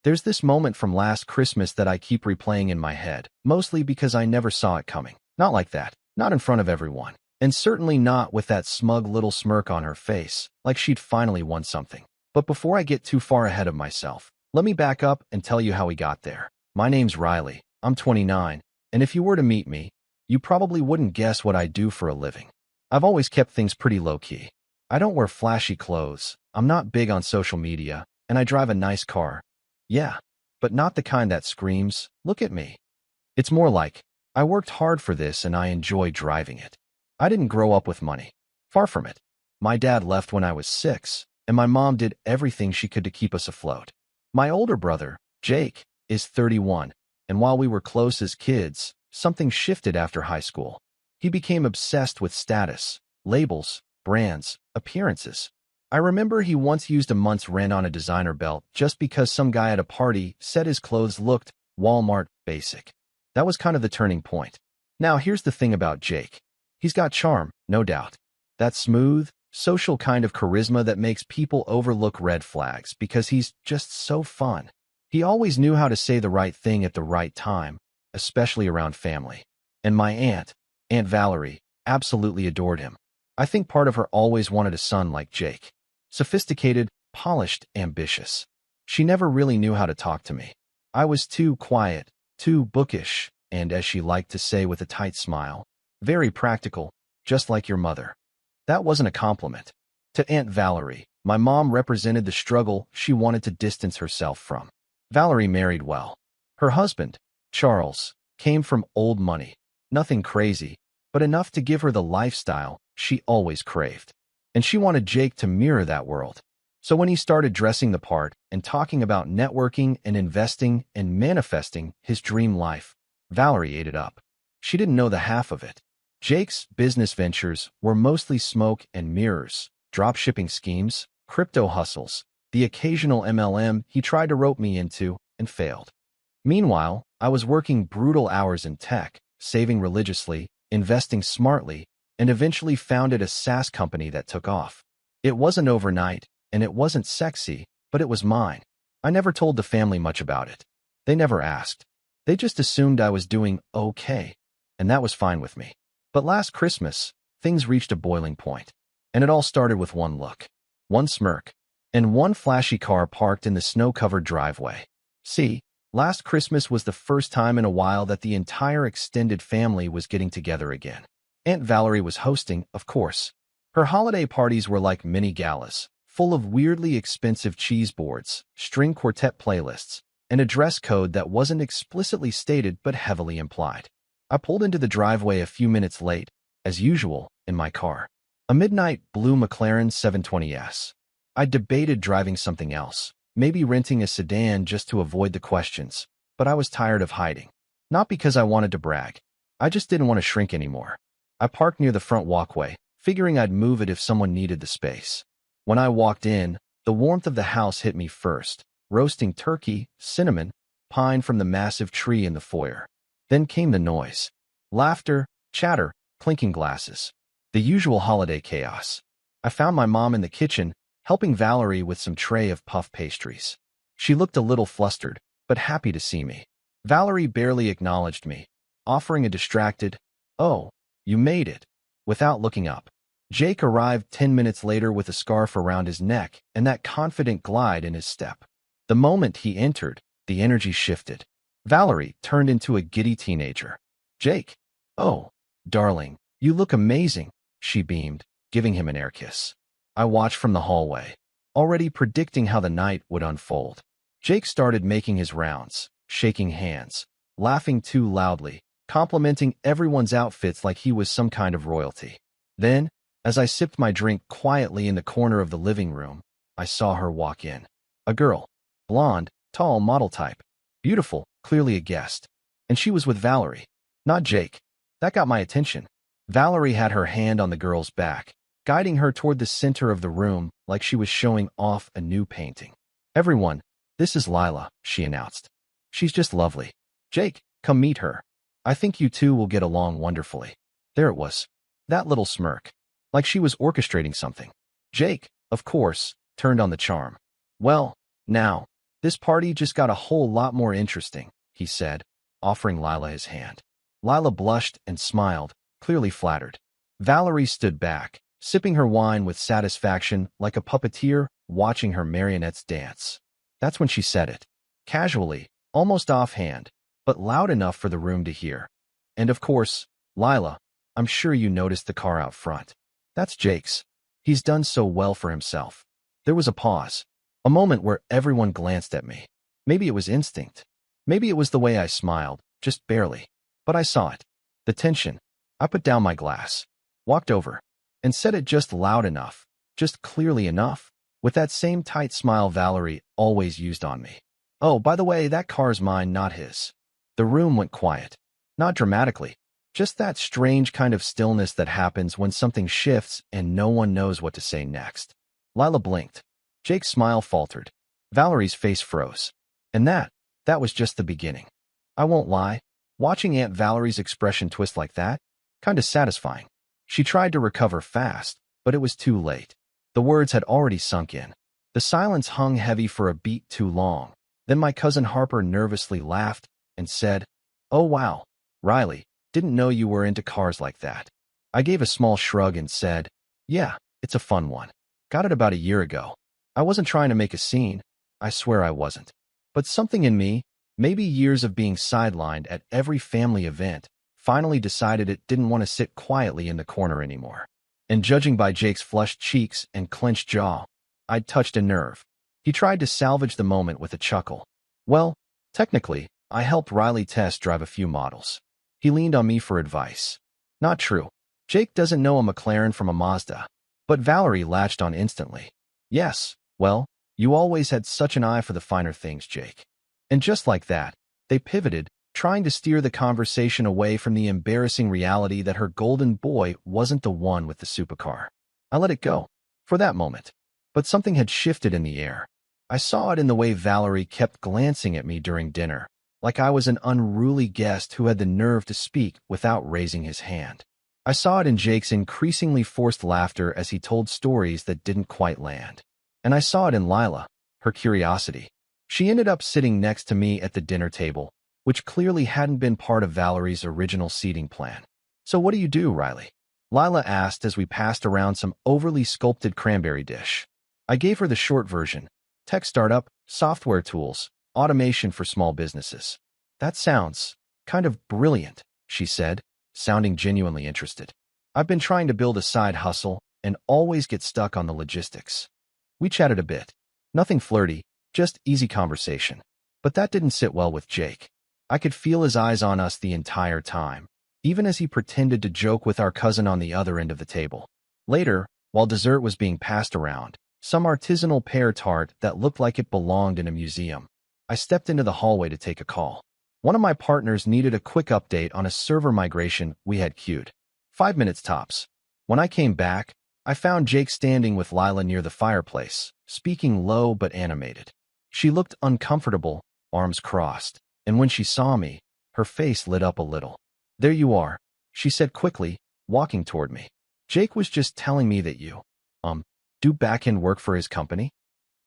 There's this moment from last Christmas that I keep replaying in my head, mostly because I never saw it coming. Not like that, not in front of everyone, and certainly not with that smug little smirk on her face, like she'd finally won something. But before I get too far ahead of myself, let me back up and tell you how we got there. My name's Riley, I'm 29, and if you were to meet me, you probably wouldn't guess what I do for a living. I've always kept things pretty low-key. I don't wear flashy clothes, I'm not big on social media, and I drive a nice car. Yeah, but not the kind that screams, "Look at me." It's more like, I worked hard for this and I enjoy driving it. I didn't grow up with money. Far from it. My dad left when I was 6, and my mom did everything she could to keep us afloat. My older brother, Jake, is 31, and while we were close as kids, something shifted after high school. He became obsessed with status, labels, brands, appearances. I remember he once used a month's rent on a designer belt just because some guy at a party said his clothes looked Walmart basic. That was kind of the turning point. Now here's the thing about Jake. He's got charm, no doubt. That smooth, social kind of charisma that makes people overlook red flags because he's just so fun. He always knew how to say the right thing at the right time, especially around family. And my Aunt Valerie, absolutely adored him. I think part of her always wanted a son like Jake. Sophisticated, polished, ambitious. She never really knew how to talk to me. I was too quiet, too bookish, and as she liked to say with a tight smile, very practical, just like your mother. That wasn't a compliment. To Aunt Valerie, my mom represented the struggle she wanted to distance herself from. Valerie married well. Her husband, Charles, came from old money. Nothing crazy, but enough to give her the lifestyle she always craved. And she wanted Jake to mirror that world. So when he started dressing the part and talking about networking and investing and manifesting his dream life, Valerie ate it up. She didn't know the half of it. Jake's business ventures were mostly smoke and mirrors, drop-shipping schemes, crypto hustles, the occasional MLM he tried to rope me into and failed. Meanwhile, I was working brutal hours in tech, saving religiously, investing smartly, and eventually founded a SaaS company that took off. It wasn't overnight, and it wasn't sexy, but it was mine. I never told the family much about it. They never asked. They just assumed I was doing okay, and that was fine with me. But last Christmas, things reached a boiling point, and it all started with one look, one smirk, and one flashy car parked in the snow-covered driveway. See, last Christmas was the first time in a while that the entire extended family was getting together again. Aunt Valerie was hosting, of course. Her holiday parties were like mini galas, full of weirdly expensive cheese boards, string quartet playlists, and a dress code that wasn't explicitly stated but heavily implied. I pulled into the driveway a few minutes late, as usual, in my car. A midnight blue McLaren 720S. I debated driving something else, maybe renting a sedan just to avoid the questions, but I was tired of hiding. Not because I wanted to brag. I just didn't want to shrink anymore. I parked near the front walkway, figuring I'd move it if someone needed the space. When I walked in, the warmth of the house hit me first, roasting turkey, cinnamon, pine from the massive tree in the foyer. Then came the noise. Laughter, chatter, clinking glasses. The usual holiday chaos. I found my mom in the kitchen, helping Valerie with some tray of puff pastries. She looked a little flustered, but happy to see me. Valerie barely acknowledged me, offering a distracted, "Oh, you made it," without looking up. Jake arrived 10 minutes later with a scarf around his neck and that confident glide in his step. The moment he entered, the energy shifted. Valerie turned into a giddy teenager. "Jake, oh, darling, you look amazing," she beamed, giving him an air kiss. I watched from the hallway, already predicting how the night would unfold. Jake started making his rounds, shaking hands, laughing too loudly, complimenting everyone's outfits like he was some kind of royalty. Then, as I sipped my drink quietly in the corner of the living room, I saw her walk in. A girl. Blonde, tall, model type. Beautiful, clearly a guest. And she was with Valerie, not Jake. That got my attention. Valerie had her hand on the girl's back, guiding her toward the center of the room like she was showing off a new painting. "Everyone, this is Lila," she announced. "She's just lovely. Jake, come meet her. I think you two will get along wonderfully." There it was. That little smirk. Like she was orchestrating something. Jake, of course, turned on the charm. "Well, now, This party just got a whole lot more interesting, he said, offering Lila his hand. Lila blushed and smiled, clearly flattered. Valerie stood back, sipping her wine with satisfaction like a puppeteer watching her marionettes dance. That's when she said it. Casually, almost offhand, but loud enough for the room to hear. And of course, Lila, I'm sure you noticed the car out front. That's Jake's. He's done so well for himself. There was a pause. A moment where everyone glanced at me. Maybe it was instinct. Maybe it was the way I smiled, just barely. But I saw it. The tension. I put down my glass, walked over, and said it just loud enough, just clearly enough, with that same tight smile Valerie always used on me. Oh, by the way, that car's mine, not his. The room went quiet. Not dramatically. Just that strange kind of stillness that happens when something shifts and no one knows what to say next. Lila blinked. Jake's smile faltered. Valerie's face froze. And that was just the beginning. I won't lie. Watching Aunt Valerie's expression twist like that, kinda satisfying. She tried to recover fast, but it was too late. The words had already sunk in. The silence hung heavy for a beat too long. Then my cousin Harper nervously laughed and said, "Oh wow, Riley, didn't know you were into cars like that." I gave a small shrug and said, "Yeah, it's a fun one. Got it about a year ago. I wasn't trying to make a scene. I swear I wasn't. But something in me, maybe years of being sidelined at every family event, finally decided it didn't want to sit quietly in the corner anymore." And judging by Jake's flushed cheeks and clenched jaw, I'd touched a nerve. He tried to salvage the moment with a chuckle. "Well, technically, I helped Riley test drive a few models." He leaned on me for advice. Not true. Jake doesn't know a McLaren from a Mazda. But Valerie latched on instantly. "Yes, well, you always had such an eye for the finer things, Jake." And just like that, they pivoted, trying to steer the conversation away from the embarrassing reality that her golden boy wasn't the one with the supercar. I let it go, for that moment. But something had shifted in the air. I saw it in the way Valerie kept glancing at me during dinner, like I was an unruly guest who had the nerve to speak without raising his hand. I saw it in Jake's increasingly forced laughter as he told stories that didn't quite land. And I saw it in Lila, her curiosity. She ended up sitting next to me at the dinner table, which clearly hadn't been part of Valerie's original seating plan. "So what do you do, Riley?" Lila asked as we passed around some overly sculpted cranberry dish. I gave her the short version: tech startup, software tools, automation for small businesses. "That sounds kind of brilliant," she said, sounding genuinely interested. "I've been trying to build a side hustle and always get stuck on the logistics." We chatted a bit. Nothing flirty, just easy conversation. But that didn't sit well with Jake. I could feel his eyes on us the entire time, even as he pretended to joke with our cousin on the other end of the table. Later, while dessert was being passed around, some artisanal pear tart that looked like it belonged in a museum, I stepped into the hallway to take a call. One of my partners needed a quick update on a server migration we had queued. 5 minutes tops. When I came back, I found Jake standing with Lila near the fireplace, speaking low but animated. She looked uncomfortable, arms crossed, and when she saw me, her face lit up a little. "There you are," she said quickly, walking toward me. "Jake was just telling me that you, do back-end work for his company?"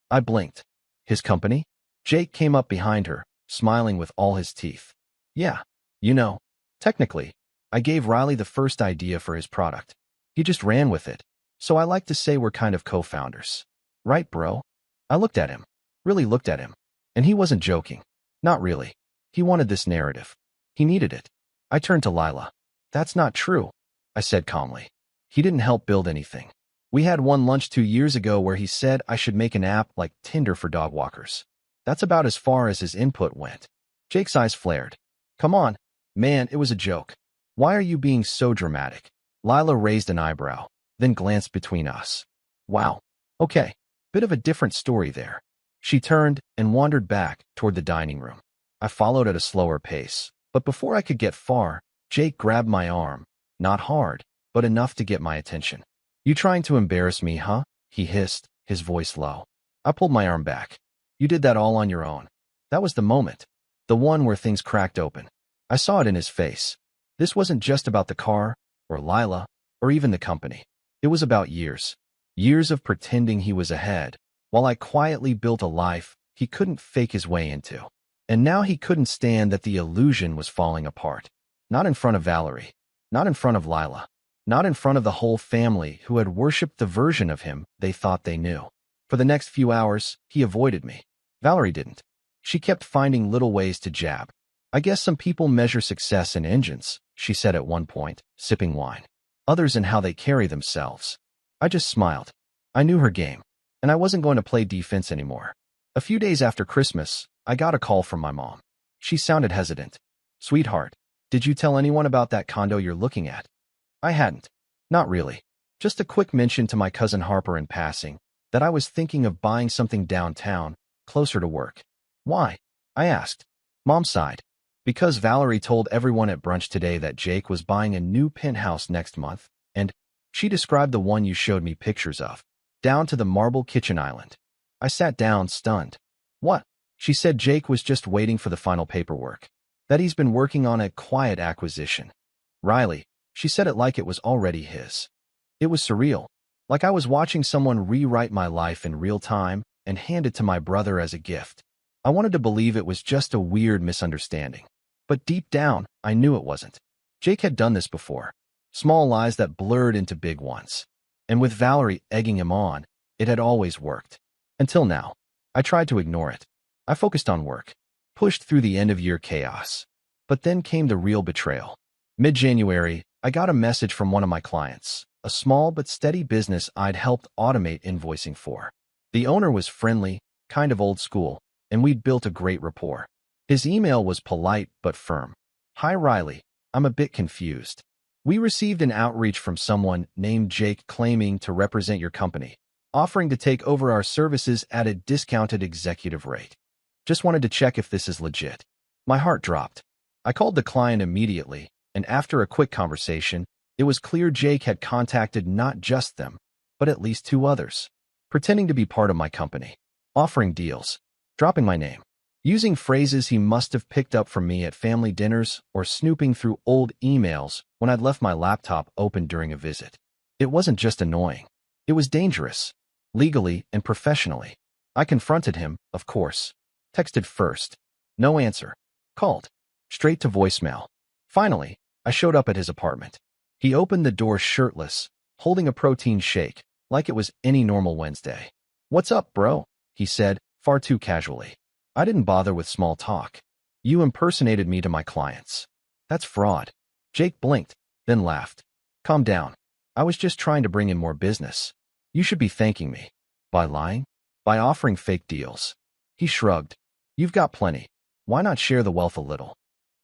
I blinked. "His company?" Jake came up behind her, smiling with all his teeth. "Yeah, you know, technically, I gave Riley the first idea for his product. He just ran with it, so I like to say we're kind of co-founders. Right, bro?" I looked at him, really looked at him, and he wasn't joking. Not really. He wanted this narrative. He needed it. I turned to Lila. "That's not true," I said calmly. "He didn't help build anything. We had one lunch 2 years ago where he said I should make an app like Tinder for dog walkers. That's about as far as his input went." Jake's eyes flared. "Come on, man, it was a joke. Why are you being so dramatic?" Lila raised an eyebrow, then glanced between us. "Wow. Okay. Bit of a different story there." She turned and wandered back toward the dining room. I followed at a slower pace, but before I could get far, Jake grabbed my arm, not hard, but enough to get my attention. "You trying to embarrass me, huh?" he hissed, his voice low. I pulled my arm back. "You did that all on your own." That was the moment, the one where things cracked open. I saw it in his face. This wasn't just about the car, or Lila, or even the company. It was about years. Years of pretending he was ahead, while I quietly built a life he couldn't fake his way into. And now he couldn't stand that the illusion was falling apart. Not in front of Valerie. Not in front of Lila. Not in front of the whole family who had worshipped the version of him they thought they knew. For the next few hours, he avoided me. Valerie didn't. She kept finding little ways to jab. I guess some people measure success in engines, she said at one point, sipping wine. Others in how they carry themselves. I just smiled. I knew her game, and I wasn't going to play defense anymore. A few days after Christmas, I got a call from my mom. She sounded hesitant. Sweetheart, did you tell anyone about that condo you're looking at? I hadn't. Not really. Just a quick mention to my cousin Harper in passing, that I was thinking of buying something downtown, closer to work. Why? I asked. Mom sighed. Because Valerie told everyone at brunch today that Jake was buying a new penthouse next month, and she described the one you showed me pictures of, down to the marble kitchen island. I sat down, stunned. What? She said Jake was just waiting for the final paperwork, that he's been working on a quiet acquisition. Riley, she said it like it was already his. It was surreal, like I was watching someone rewrite my life in real time and hand it to my brother as a gift. I wanted to believe it was just a weird misunderstanding. But deep down, I knew it wasn't. Jake had done this before. Small lies that blurred into big ones. And with Valerie egging him on, it had always worked. Until now. I tried to ignore it. I focused on work. Pushed through the end-of-year chaos. But then came the real betrayal. Mid-January, I got a message from one of my clients, a small but steady business I'd helped automate invoicing for. The owner was friendly, kind of old school, and we'd built a great rapport. His email was polite but firm. Hi Riley, I'm a bit confused. We received an outreach from someone named Jake claiming to represent your company, offering to take over our services at a discounted executive rate. Just wanted to check if this is legit. My heart dropped. I called the client immediately, and after a quick conversation, it was clear Jake had contacted not just them, but at least 2 others, pretending to be part of my company, offering deals, dropping my name, using phrases he must have picked up from me at family dinners or snooping through old emails when I'd left my laptop open during a visit. It wasn't just annoying. It was dangerous, legally and professionally. I confronted him, of course. Texted first. No answer. Called. Straight to voicemail. Finally, I showed up at his apartment. He opened the door shirtless, holding a protein shake, like it was any normal Wednesday. What's up, bro? He said, far too casually. I didn't bother with small talk. You impersonated me to my clients. That's fraud. Jake blinked, then laughed. Calm down. I was just trying to bring in more business. You should be thanking me. By lying? By offering fake deals. He shrugged. You've got plenty. Why not share the wealth a little?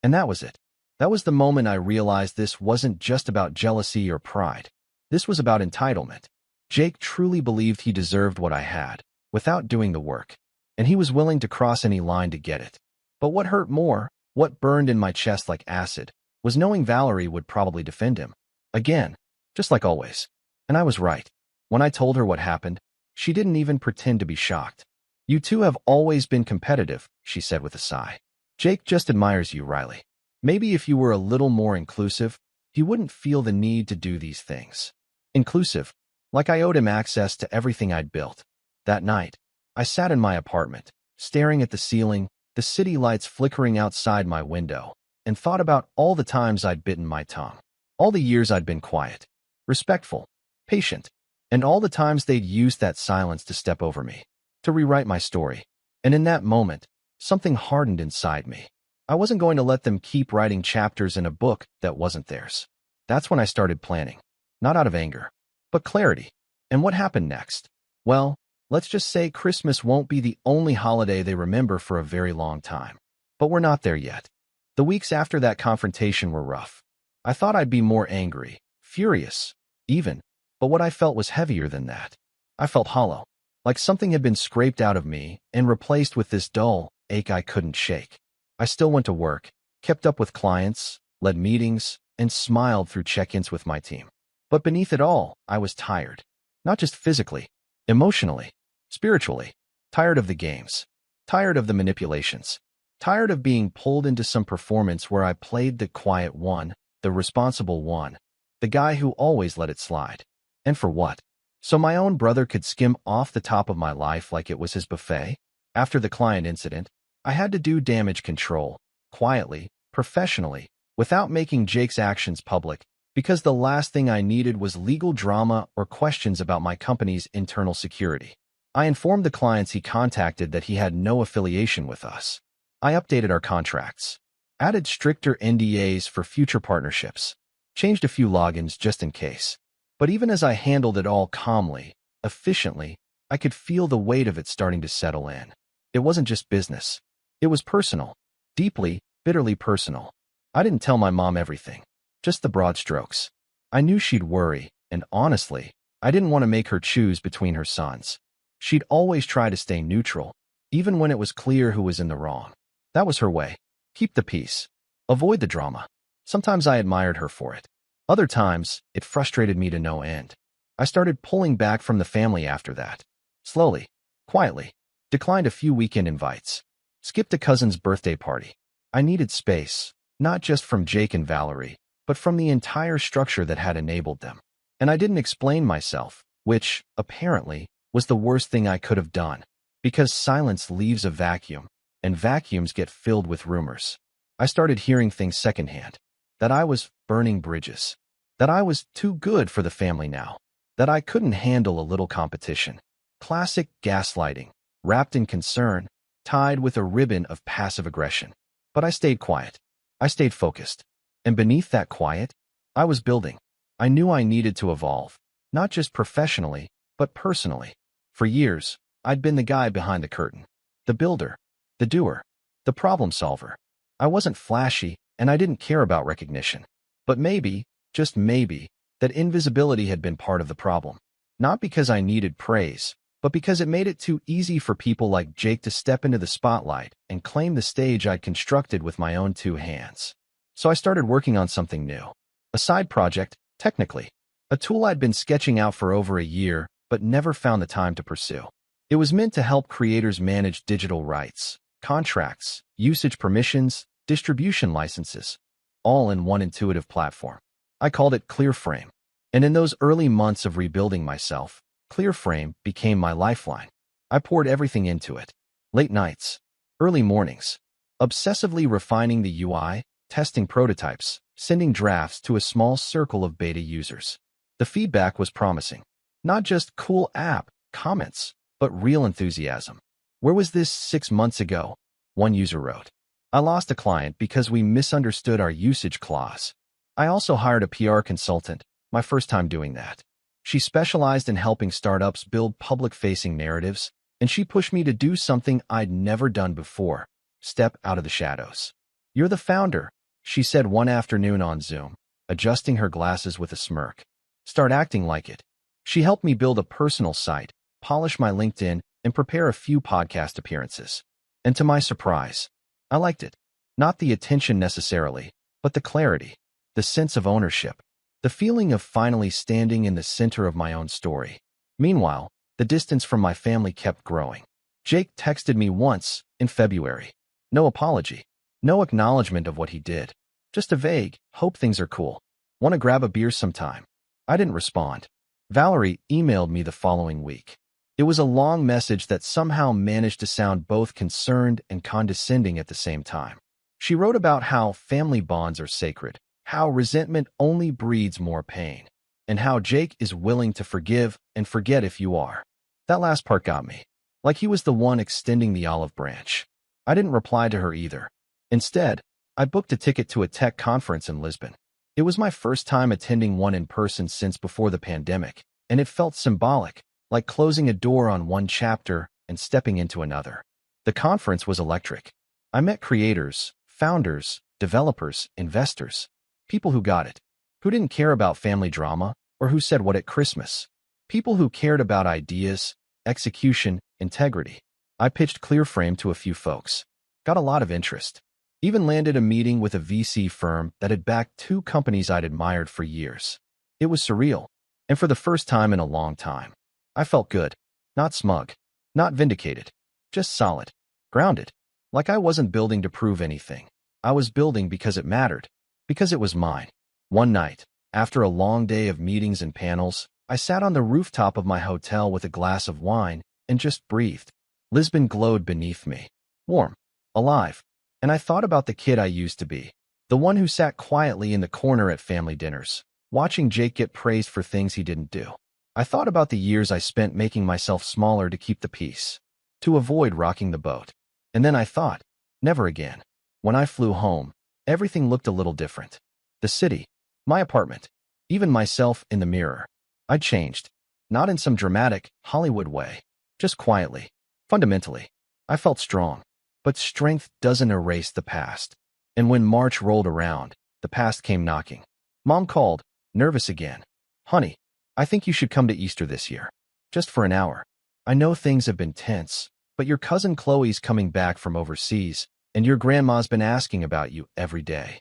And that was it. That was the moment I realized this wasn't just about jealousy or pride. This was about entitlement. Jake truly believed he deserved what I had, without doing the work. And he was willing to cross any line to get it. But what hurt more, what burned in my chest like acid, was knowing Valerie would probably defend him. Again, just like always. And I was right. When I told her what happened, she didn't even pretend to be shocked. You two have always been competitive, she said with a sigh. Jake just admires you, Riley. Maybe if you were a little more inclusive, he wouldn't feel the need to do these things. Inclusive, like I owed him access to everything I'd built. That night, I sat in my apartment, staring at the ceiling, the city lights flickering outside my window, and thought about all the times I'd bitten my tongue. All the years I'd been quiet, respectful, patient, and all the times they'd used that silence to step over me, to rewrite my story. And in that moment, something hardened inside me. I wasn't going to let them keep writing chapters in a book that wasn't theirs. That's when I started planning, not out of anger, but clarity. And what happened next? Well, let's just say Christmas won't be the only holiday they remember for a very long time. But we're not there yet. The weeks after that confrontation were rough. I thought I'd be more angry, furious, even, but what I felt was heavier than that. I felt hollow, like something had been scraped out of me and replaced with this dull ache I couldn't shake. I still went to work, kept up with clients, led meetings, and smiled through check-ins with my team. But beneath it all, I was tired. Not just physically, emotionally, spiritually. Tired of the games. Tired of the manipulations. Tired of being pulled into some performance where I played the quiet one, the responsible one, the guy who always let it slide. And for what? So my own brother could skim off the top of my life like it was his buffet? After the client incident, I had to do damage control, quietly, professionally, without making Jake's actions public, because the last thing I needed was legal drama or questions about my company's internal security. I informed the clients he contacted that he had no affiliation with us. I updated our contracts, added stricter NDAs for future partnerships, changed a few logins just in case. But even as I handled it all calmly, efficiently, I could feel the weight of it starting to settle in. It wasn't just business. It was personal. Deeply, bitterly personal. I didn't tell my mom everything. Just the broad strokes. I knew she'd worry, and honestly, I didn't want to make her choose between her sons. She'd always try to stay neutral, even when it was clear who was in the wrong. That was her way. Keep the peace. Avoid the drama. Sometimes I admired her for it. Other times, it frustrated me to no end. I started pulling back from the family after that. Slowly, quietly. Declined a few weekend invites. Skipped a cousin's birthday party. I needed space, not just from Jake and Valerie, but from the entire structure that had enabled them. And I didn't explain myself, which, apparently, was the worst thing I could have done, because silence leaves a vacuum, and vacuums get filled with rumors. I started hearing things secondhand, that I was burning bridges, that I was too good for the family now, that I couldn't handle a little competition. Classic gaslighting, wrapped in concern, tied with a ribbon of passive aggression. But I stayed quiet. I stayed focused. And beneath that quiet, I was building. I knew I needed to evolve, not just professionally, but personally. For years, I'd been the guy behind the curtain, the builder, the doer, the problem solver. I wasn't flashy, and I didn't care about recognition. But maybe, just maybe, that invisibility had been part of the problem. Not because I needed praise, but because it made it too easy for people like Jake to step into the spotlight and claim the stage I'd constructed with my own two hands. So I started working on something new. A side project, technically. A tool I'd been sketching out for over a year, but never found the time to pursue. It was meant to help creators manage digital rights, contracts, usage permissions, distribution licenses, all in one intuitive platform. I called it ClearFrame. And in those early months of rebuilding myself, ClearFrame became my lifeline. I poured everything into it. Late nights, early mornings, obsessively refining the UI, testing prototypes, sending drafts to a small circle of beta users. The feedback was promising. Not just cool app comments, but real enthusiasm. Where was this 6 months ago? One user wrote. I lost a client because we misunderstood our usage clause. I also hired a PR consultant, my first time doing that. She specialized in helping startups build public-facing narratives, and she pushed me to do something I'd never done before. Step out of the shadows. You're the founder, she said one afternoon on Zoom, adjusting her glasses with a smirk. Start acting like it. She helped me build a personal site, polish my LinkedIn, and prepare a few podcast appearances. And to my surprise, I liked it. Not the attention necessarily, but the clarity, the sense of ownership, the feeling of finally standing in the center of my own story. Meanwhile, the distance from my family kept growing. Jake texted me once, in February. No apology. No acknowledgement of what he did. Just a vague, hope things are cool. Want to grab a beer sometime? I didn't respond. Valerie emailed me the following week. It was a long message that somehow managed to sound both concerned and condescending at the same time. She wrote about how family bonds are sacred, how resentment only breeds more pain, and how Jake is willing to forgive and forget if you are. That last part got me. Like he was the one extending the olive branch. I didn't reply to her either. Instead, I booked a ticket to a tech conference in Lisbon. It was my first time attending one in person since before the pandemic, and it felt symbolic, like closing a door on one chapter and stepping into another. The conference was electric. I met creators, founders, developers, investors, people who got it, who didn't care about family drama or who said what at Christmas, people who cared about ideas, execution, integrity. I pitched ClearFrame to a few folks, got a lot of interest, even landed a meeting with a VC firm that had backed 2 companies I'd admired for years. It was surreal, and for the first time in a long time, I felt good, not smug, not vindicated, just solid, grounded, like I wasn't building to prove anything. I was building because it mattered, because it was mine. One night, after a long day of meetings and panels, I sat on the rooftop of my hotel with a glass of wine and just breathed. Lisbon glowed beneath me. Warm. Alive. And I thought about the kid I used to be. The one who sat quietly in the corner at family dinners, watching Jake get praised for things he didn't do. I thought about the years I spent making myself smaller to keep the peace, to avoid rocking the boat. And then I thought, never again. When I flew home, everything looked a little different. The city, my apartment, even myself in the mirror. I'd changed. Not in some dramatic, Hollywood way. Just quietly. Fundamentally. I felt strong. But strength doesn't erase the past. And when March rolled around, the past came knocking. Mom called, nervous again. Honey, I think you should come to Easter this year. Just for an hour. I know things have been tense, but your cousin Chloe's coming back from overseas, and your grandma's been asking about you every day.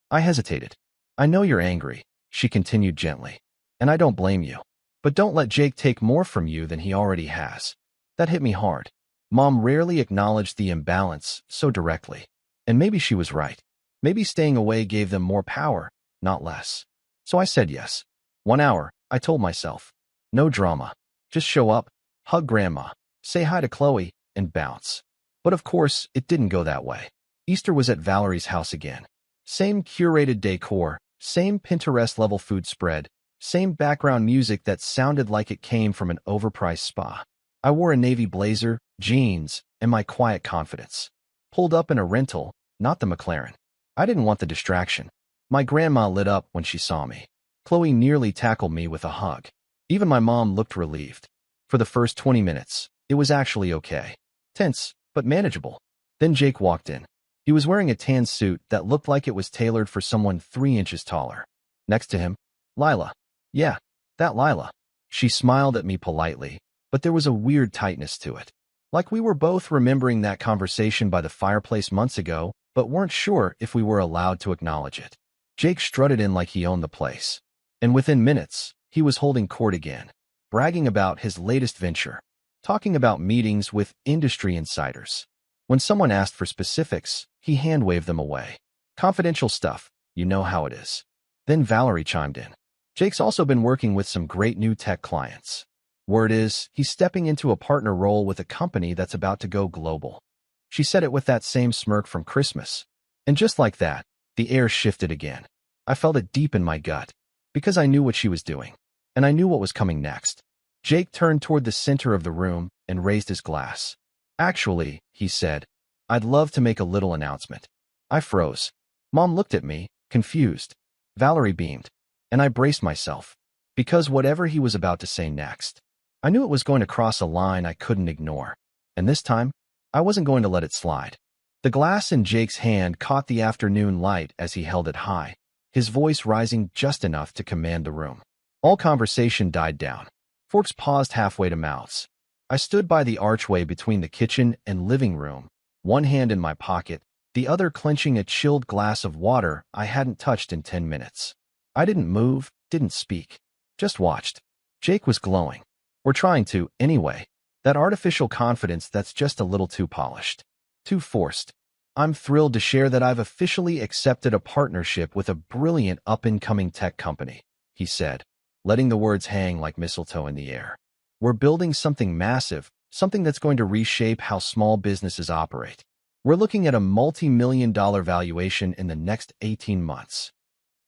I hesitated. I know you're angry, she continued gently. And I don't blame you. But don't let Jake take more from you than he already has. That hit me hard. Mom rarely acknowledged the imbalance so directly. And maybe she was right. Maybe staying away gave them more power, not less. So I said yes. 1 hour, I told myself. No drama. Just show up, hug grandma, say hi to Chloe, and bounce. But of course, it didn't go that way. Easter was at Valerie's house again. Same curated decor, same Pinterest-level food spread, same background music that sounded like it came from an overpriced spa. I wore a navy blazer, jeans, and my quiet confidence. Pulled up in a rental, not the McLaren. I didn't want the distraction. My grandma lit up when she saw me. Chloe nearly tackled me with a hug. Even my mom looked relieved. For the first 20 minutes, it was actually okay. Tense, but manageable. Then Jake walked in. He was wearing a tan suit that looked like it was tailored for someone 3 inches taller. Next to him, Lila. Yeah, that Lila. She smiled at me politely, but there was a weird tightness to it. Like we were both remembering that conversation by the fireplace months ago, but weren't sure if we were allowed to acknowledge it. Jake strutted in like he owned the place. And within minutes, he was holding court again, bragging about his latest venture, talking about meetings with industry insiders. When someone asked for specifics, he hand-waved them away. Confidential stuff, you know how it is. Then Valerie chimed in. Jake's also been working with some great new tech clients. Word is, he's stepping into a partner role with a company that's about to go global. She said it with that same smirk from Christmas. And just like that, the air shifted again. I felt it deep in my gut, because I knew what she was doing, and I knew what was coming next. Jake turned toward the center of the room and raised his glass. Actually, he said, I'd love to make a little announcement. I froze. Mom looked at me, confused. Valerie beamed. And I braced myself, because whatever he was about to say next, I knew it was going to cross a line I couldn't ignore. And this time, I wasn't going to let it slide. The glass in Jake's hand caught the afternoon light as he held it high, his voice rising just enough to command the room. All conversation died down. Forks paused halfway to mouths. I stood by the archway between the kitchen and living room, one hand in my pocket, the other clenching a chilled glass of water I hadn't touched in 10 minutes. I didn't move, didn't speak, just watched. Jake was glowing. We're trying to, anyway. That artificial confidence that's just a little too polished. Too forced. I'm thrilled to share that I've officially accepted a partnership with a brilliant up-and-coming tech company, he said, letting the words hang like mistletoe in the air. We're building something massive, something that's going to reshape how small businesses operate. We're looking at a multi-million-dollar valuation in the next 18 months.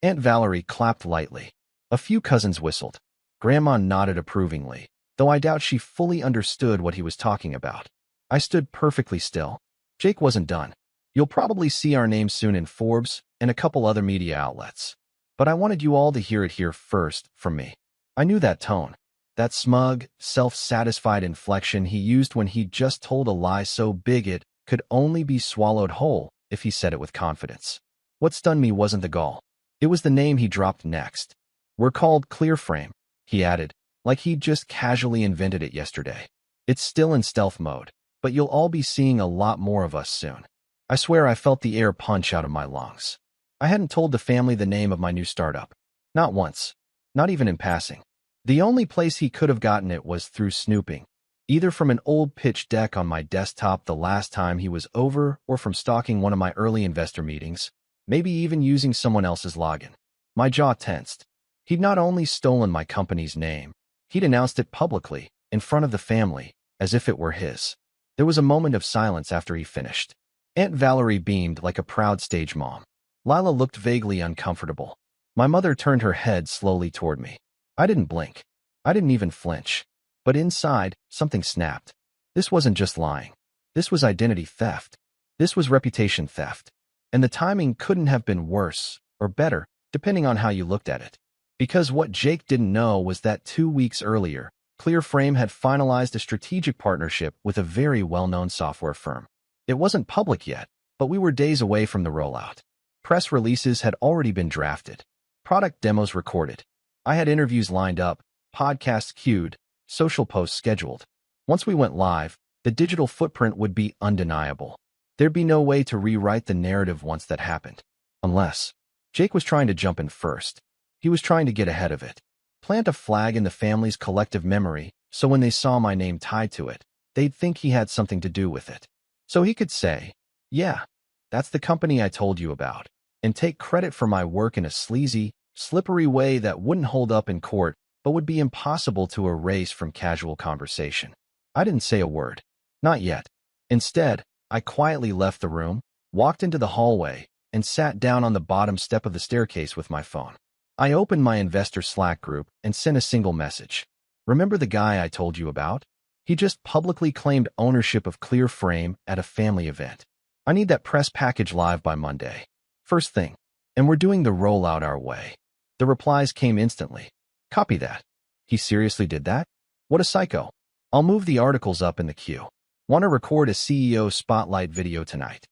Aunt Valerie clapped lightly. A few cousins whistled. Grandma nodded approvingly, though I doubt she fully understood what he was talking about. I stood perfectly still. Jake wasn't done. You'll probably see our name soon in Forbes and a couple other media outlets. But I wanted you all to hear it here first from me. I knew that tone, that smug, self-satisfied inflection he used when he just told a lie so big it could only be swallowed whole if he said it with confidence. What stunned me wasn't the gall. It was the name he dropped next. We're called Clearframe, he added, like he'd just casually invented it yesterday. It's still in stealth mode, but you'll all be seeing a lot more of us soon. I swear I felt the air punch out of my lungs. I hadn't told the family the name of my new startup. Not once. Not even in passing. The only place he could have gotten it was through snooping, either from an old pitch deck on my desktop the last time he was over or from stalking one of my early investor meetings, maybe even using someone else's login. My jaw tensed. He'd not only stolen my company's name, he'd announced it publicly, in front of the family, as if it were his. There was a moment of silence after he finished. Aunt Valerie beamed like a proud stage mom. Lila looked vaguely uncomfortable. My mother turned her head slowly toward me. I didn't blink. I didn't even flinch. But inside, something snapped. This wasn't just lying. This was identity theft. This was reputation theft. And the timing couldn't have been worse or better, depending on how you looked at it. Because what Jake didn't know was that 2 weeks earlier, Clearframe had finalized a strategic partnership with a very well-known software firm. It wasn't public yet, but we were days away from the rollout. Press releases had already been drafted. Product demos recorded. I had interviews lined up, podcasts queued, social posts scheduled. Once we went live, the digital footprint would be undeniable. There'd be no way to rewrite the narrative once that happened. Unless Jake was trying to jump in first. He was trying to get ahead of it. Plant a flag in the family's collective memory, so when they saw my name tied to it, they'd think he had something to do with it. So he could say, "Yeah, that's the company I told you about," and take credit for my work in a sleazy, slippery way that wouldn't hold up in court, but would be impossible to erase from casual conversation. I didn't say a word. Not yet. Instead, I quietly left the room, walked into the hallway, and sat down on the bottom step of the staircase with my phone. I opened my investor Slack group and sent a single message. "Remember the guy I told you about? He just publicly claimed ownership of Clearframe at a family event. I need that press package live by Monday. First thing. And we're doing the rollout our way." The replies came instantly. "Copy that." He seriously did that? What a psycho. "I'll move the articles up in the queue. Want to record a CEO spotlight video tonight?"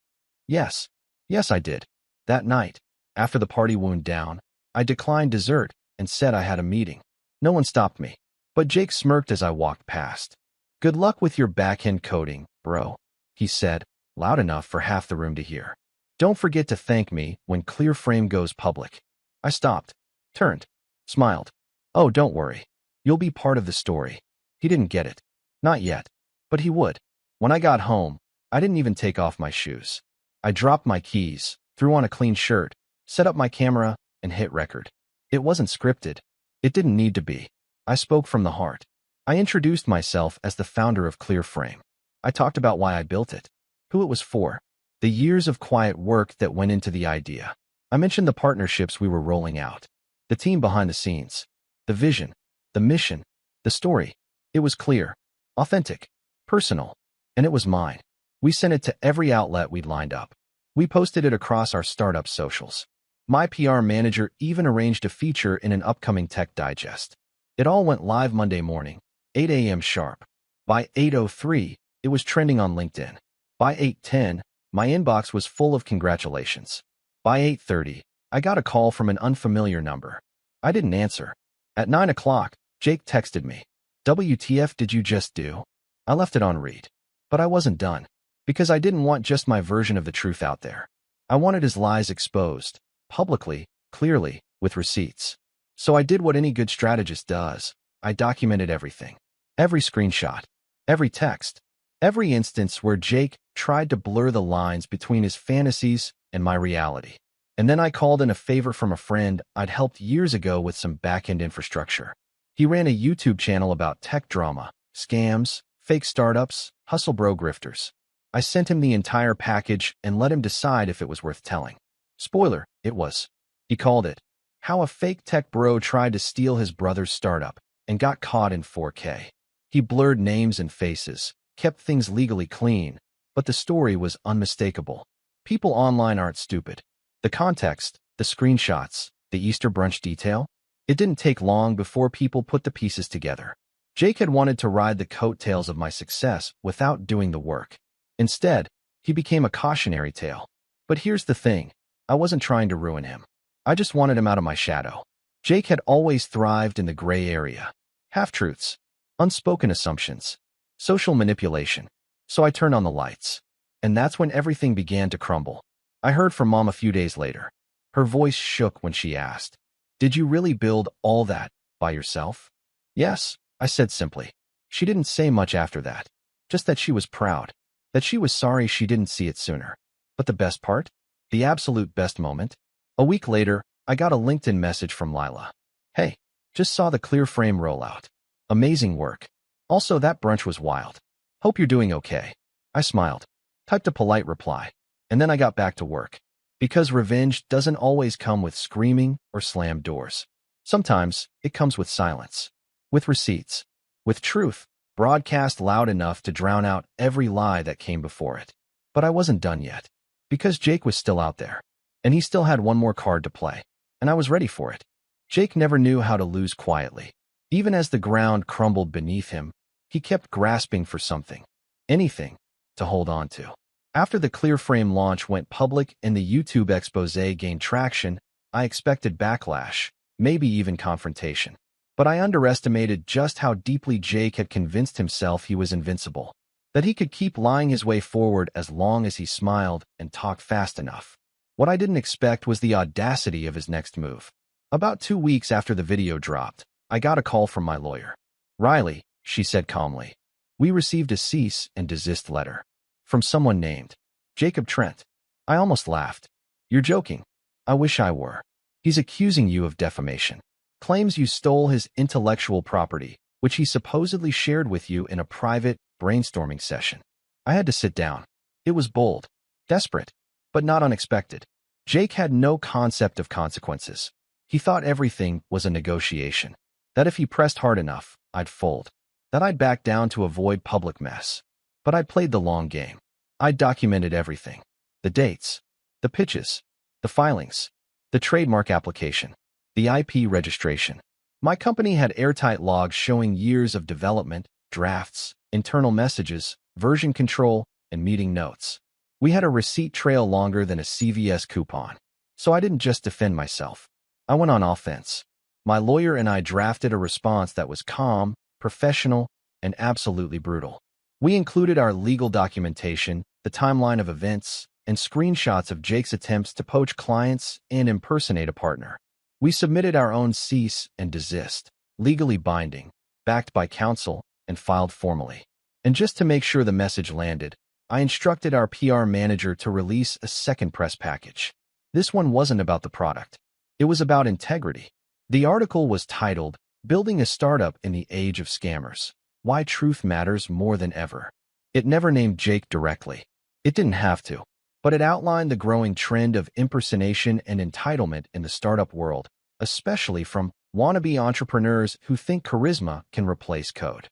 Yes. Yes, I did. That night, after the party wound down, I declined dessert and said I had a meeting. No one stopped me. But Jake smirked as I walked past. "Good luck with your back-end coding, bro," he said, loud enough for half the room to hear. "Don't forget to thank me when Clearframe goes public." I stopped, turned, smiled. "Oh, don't worry. You'll be part of the story." He didn't get it. Not yet. But he would. When I got home, I didn't even take off my shoes. I dropped my keys, threw on a clean shirt, set up my camera, and hit record. It wasn't scripted. It didn't need to be. I spoke from the heart. I introduced myself as the founder of Clearframe. I talked about why I built it, who it was for, the years of quiet work that went into the idea. I mentioned the partnerships we were rolling out, the team behind the scenes, the vision, the mission, the story. It was clear, authentic, personal, and it was mine. We sent it to every outlet we'd lined up. We posted it across our startup socials. My PR manager even arranged a feature in an upcoming tech digest. It all went live Monday morning, 8 a.m. sharp. By 8:03, it was trending on LinkedIn. By 8:10, my inbox was full of congratulations. By 8:30, I got a call from an unfamiliar number. I didn't answer. At 9 o'clock, Jake texted me. "WTF did you just do?" I left it on read. But I wasn't done. Because I didn't want just my version of the truth out there. I wanted his lies exposed. Publicly, clearly, with receipts. So I did what any good strategist does. I documented everything. Every screenshot. Every text. Every instance where Jake tried to blur the lines between his fantasies and my reality. And then I called in a favor from a friend I'd helped years ago with some back-end infrastructure. He ran a YouTube channel about tech drama, scams, fake startups, hustle bro grifters. I sent him the entire package and let him decide if it was worth telling. Spoiler, it was. He called it, "How a Fake Tech Bro Tried to Steal His Brother's Startup and Got Caught in 4K. He blurred names and faces, kept things legally clean, but the story was unmistakable. People online aren't stupid. The context, the screenshots, the Easter brunch detail? It didn't take long before people put the pieces together. Jake had wanted to ride the coattails of my success without doing the work. Instead, he became a cautionary tale. But here's the thing. I wasn't trying to ruin him. I just wanted him out of my shadow. Jake had always thrived in the gray area. Half-truths, unspoken assumptions, social manipulation. So I turned on the lights. And that's when everything began to crumble. I heard from Mom a few days later. Her voice shook when she asked, "Did you really build all that by yourself?" "Yes," I said simply. She didn't say much after that. Just that she was proud. That she was sorry she didn't see it sooner. But the best part? The absolute best moment? A week later, I got a LinkedIn message from Lila. "Hey, just saw the Clearframe rollout. Amazing work. Also, that brunch was wild. Hope you're doing okay." I smiled, typed a polite reply, and then I got back to work. Because revenge doesn't always come with screaming or slammed doors. Sometimes it comes with silence, with receipts, with truth, broadcast loud enough to drown out every lie that came before it. But I wasn't done yet, because Jake was still out there, and he still had one more card to play, and I was ready for it. Jake never knew how to lose quietly. Even as the ground crumbled beneath him, he kept grasping for something, anything, to hold on to. After the Clearframe launch went public and the YouTube expose gained traction, I expected backlash, maybe even confrontation. But I underestimated just how deeply Jake had convinced himself he was invincible, that he could keep lying his way forward as long as he smiled and talked fast enough. What I didn't expect was the audacity of his next move. About 2 weeks after the video dropped, I got a call from my lawyer. "Riley," she said calmly, "we received a cease and desist letter from someone named Jacob Trent." I almost laughed. "You're joking." "I wish I were. He's accusing you of defamation. Claims you stole his intellectual property, which he supposedly shared with you in a private brainstorming session." I had to sit down. It was bold, desperate, but not unexpected. Jake had no concept of consequences. He thought everything was a negotiation, that if he pressed hard enough, I'd fold, that I'd back down to avoid public mess. But I'd played the long game. I'd documented everything. The dates, the pitches, the filings, the trademark application, the IP registration. My company had airtight logs showing years of development, drafts, internal messages, version control, and meeting notes. We had a receipt trail longer than a CVS coupon. So I didn't just defend myself. I went on offense. My lawyer and I drafted a response that was calm, professional, and absolutely brutal. We included our legal documentation, the timeline of events, and screenshots of Jake's attempts to poach clients and impersonate a partner. We submitted our own cease and desist, legally binding, backed by counsel, and filed formally. And just to make sure the message landed, I instructed our PR manager to release a second press package. This one wasn't about the product. It was about integrity. The article was titled, "Building a Startup in the Age of Scammers: Why Truth Matters More Than Ever." It never named Jake directly. It didn't have to. But it outlined the growing trend of impersonation and entitlement in the startup world, especially from wannabe entrepreneurs who think charisma can replace code.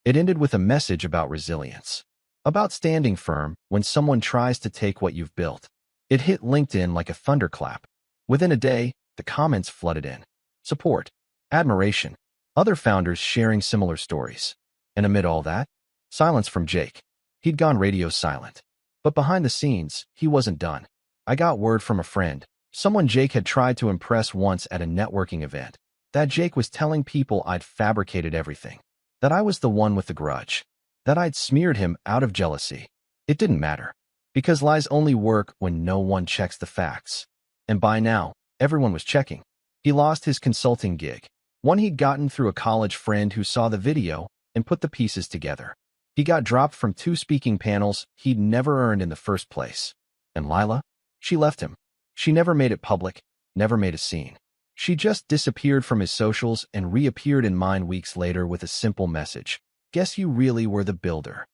It ended with a message about resilience, about standing firm when someone tries to take what you've built. It hit LinkedIn like a thunderclap. Within a day, the comments flooded in. Support, admiration, other founders sharing similar stories. And amid all that, silence from Jake. He'd gone radio silent. But behind the scenes, he wasn't done. I got word from a friend, someone Jake had tried to impress once at a networking event, that Jake was telling people I'd fabricated everything, that I was the one with the grudge, that I'd smeared him out of jealousy. It didn't matter, because lies only work when no one checks the facts. And by now, everyone was checking. He lost his consulting gig, one he'd gotten through a college friend who saw the video and put the pieces together. He got dropped from 2 speaking panels he'd never earned in the first place. And Lila? She left him. She never made it public, never made a scene. She just disappeared from his socials and reappeared in mine weeks later with a simple message. "Guess you really were the builder."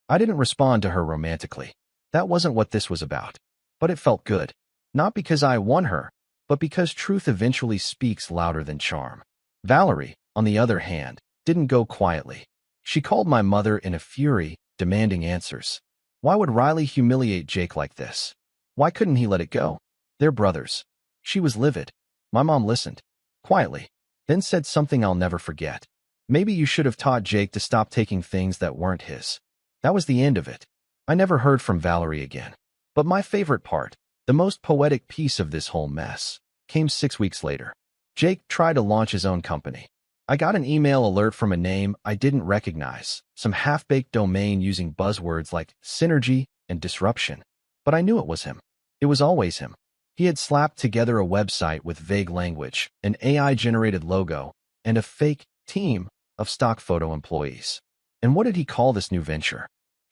I didn't respond to her romantically. That wasn't what this was about. But it felt good. Not because I won her, but because truth eventually speaks louder than charm. Valerie, on the other hand, didn't go quietly. She called my mother in a fury, demanding answers. Why would Riley humiliate Jake like this? Why couldn't he let it go? They're brothers. She was livid. My mom listened, quietly, then said something I'll never forget. "Maybe you should have taught Jake to stop taking things that weren't his." That was the end of it. I never heard from Valerie again. But my favorite part, the most poetic piece of this whole mess, came 6 weeks later. Jake tried to launch his own company. I got an email alert from a name I didn't recognize, some half-baked domain using buzzwords like synergy and disruption. But I knew it was him. It was always him. He had slapped together a website with vague language, an AI-generated logo, and a fake team of stock photo employees. And what did he call this new venture?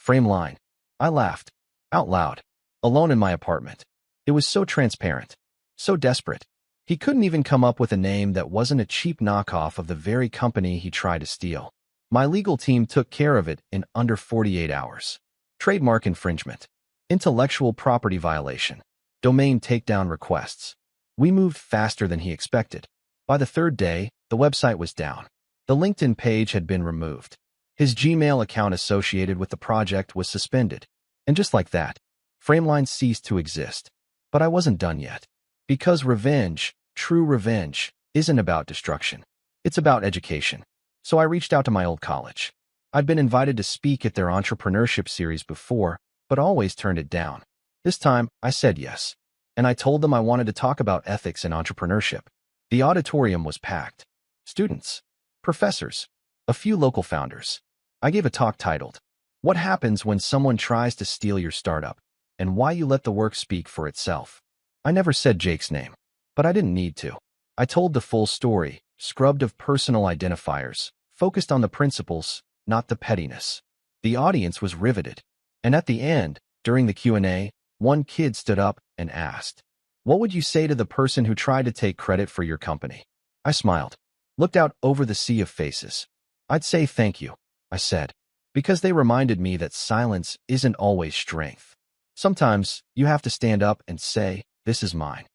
Frameline. I laughed. Out loud. Alone in my apartment. It was so transparent. So desperate. He couldn't even come up with a name that wasn't a cheap knockoff of the very company he tried to steal. My legal team took care of it in under 48 hours. trademark infringement, intellectual property violation, domain takedown requests. We moved faster than he expected. By the third day, the website was down. The LinkedIn page had been removed. His Gmail account associated with the project was suspended. And just like that, Frameline ceased to exist. But I wasn't done yet. Because revenge, true revenge, isn't about destruction. It's about education. So I reached out to my old college. I'd been invited to speak at their entrepreneurship series before, but always turned it down. This time, I said yes. And I told them I wanted to talk about ethics and entrepreneurship. The auditorium was packed. Students, professors, a few local founders. I gave a talk titled, "What Happens When Someone Tries to Steal Your Startup, and Why You Let the Work Speak for Itself." I never said Jake's name, but I didn't need to. I told the full story, scrubbed of personal identifiers, focused on the principles, not the pettiness. The audience was riveted. And at the end, during the Q&A, one kid stood up and asked, "What would you say to the person who tried to take credit for your company?" I smiled, looked out over the sea of faces. "I'd say thank you," I said, because they reminded me that silence isn't always strength. Sometimes you have to stand up and say, "This is mine."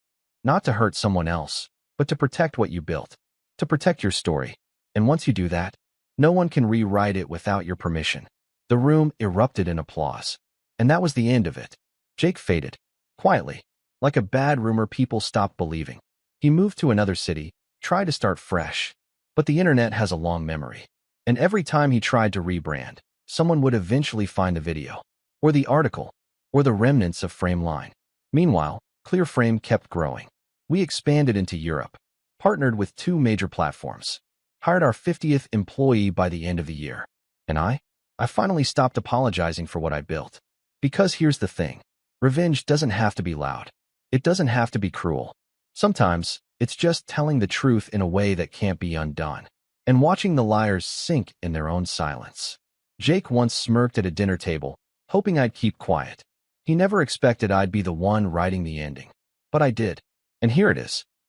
Not to hurt someone else, but to protect what you built, to protect your story. And once you do that, no one can rewrite it without your permission. The room erupted in applause. And that was the end of it. Jake faded, quietly. Like a bad rumor, people stopped believing. He moved to another city, tried to start fresh. But the internet has a long memory. And every time he tried to rebrand, someone would eventually find the video, or the article, or the remnants of Frameline. Meanwhile, Clearframe kept growing. We expanded into Europe, partnered with 2 major platforms, hired our 50th employee by the end of the year. And I finally stopped apologizing for what I built. Because here's the thing. Revenge doesn't have to be loud. It doesn't have to be cruel. Sometimes, it's just telling the truth in a way that can't be undone, and watching the liars sink in their own silence. Jake once smirked at a dinner table, hoping I'd keep quiet. He never expected I'd be the one writing the ending. But I did. And here it is.